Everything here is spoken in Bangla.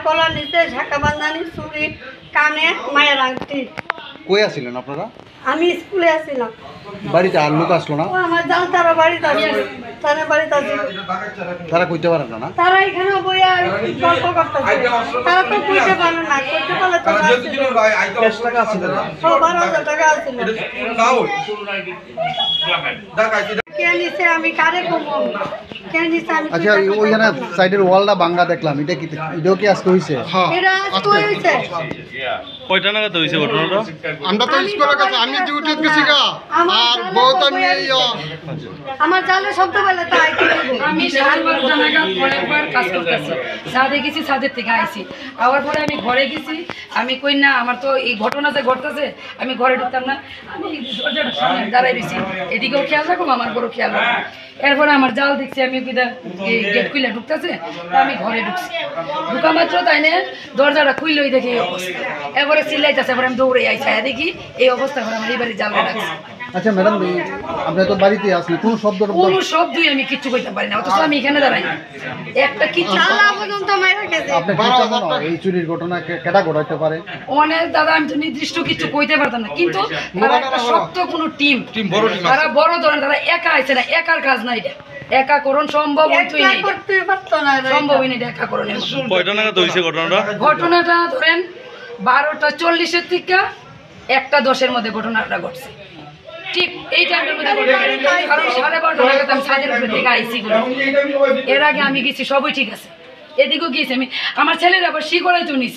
কলার নিচে ঝাঁকা বান্ধানি চুড়ি কানে মায়ের আংটি। কই আছিলেন আপনারা? আমি স্কুলে আসছিলাম। বাড়িতে আর লোক আসলো না? ও আমার জাল তারা বাড়িতে আছে, তারা বাড়িতে আছে। তারা কইতে পারে না? তারা এখানে বইয়া গল্প করতেছে। তারা তো কইতে পারে না, করতে পারলে তো টাকা আছে না? 12,000 টাকা আছিল। কে নিছে আমি কারে কমো? কে নিছে আমি? আচ্ছা, ওইখানে সাইডের ওয়ালটা ভাঙা দেখলাম, এটা কি এটাও কি আজকে হইছে? এটা আজকে হইছে। কয়টা নাগাদ হয়েছে ঘটনাটা? আমরা তো স্কুলে গেছি, আমি ডিউটিতে গেছি গা, আর বহুত আমি আমার জালে শব্দ বলে তো আইতে আমি 12:30 নাগাদ ঘরের পর কাজ করতেছি, ছাদে গেছি, ছাদের থেকে আইছি, আবার পরে আমি ঘরে গেছি। আমি কই না আমার তো এই ঘটনা যে ঘটতেছে আমি ঘরে ঢুকতাম না, আমি দরজাটার সামনে দাঁড়াই রয়েছি, এদিকেও খেয়াল রাখো আমার বড় খেয়াল রাখো। এরপরে আমার জাল দেখছি আমি গেট খুলে ঢুকতেছে, আমি ঘরে ঢুকছি, ঢুকা মাত্র তাই না দরজাটা খুললেই দেখি এই অবস্থা। এরপরে চিল্লাইতেছে, এবার আমি দৌড়ে আইছি, দেখি এই অবস্থা করে আমার এইবারে জাল রাখছি। আচ্ছা ম্যাডাম, আপনি তো বাড়িতে আসলে কোনো শব্দই আমি কিচ্ছু কইতে পারি না, অথচ আমি এখানে দাঁড়াই একটা কিছু পর্যন্ত মাইরা গেছে। আপনি এই চুরির ঘটনা কেটা ঘটাইতে পারে? অনেক দাদা, আমি তো নির্দিষ্ট কিছু কইতে পারতাম না, কিন্তু তারা একটা শক্ত কোনো টিম, তারা বড় ধরনের, তারা একা আইছে না, একার কাজ না এটা, একা করণ সম্ভব হইতই না, সম্ভবই না একা করণ। কয়টা নাগাদ হয়েছে ঘটনাটা? ঘটনাটা ধরেন 12:40 থেকে 1:10 মধ্যে ঘটনাটা ঘটছে, ঠিক এই টাইমের মধ্যে ঘটনা। কারণ 12:30 নাগাদ আমি ছাদের উপরে থেকে আইসি, এর আগে আমি গেছি, সবই ঠিক আছে, এদিকেও গিয়েছি আমি, আমার ছেলের আবার শিকড়াই তো নিছি।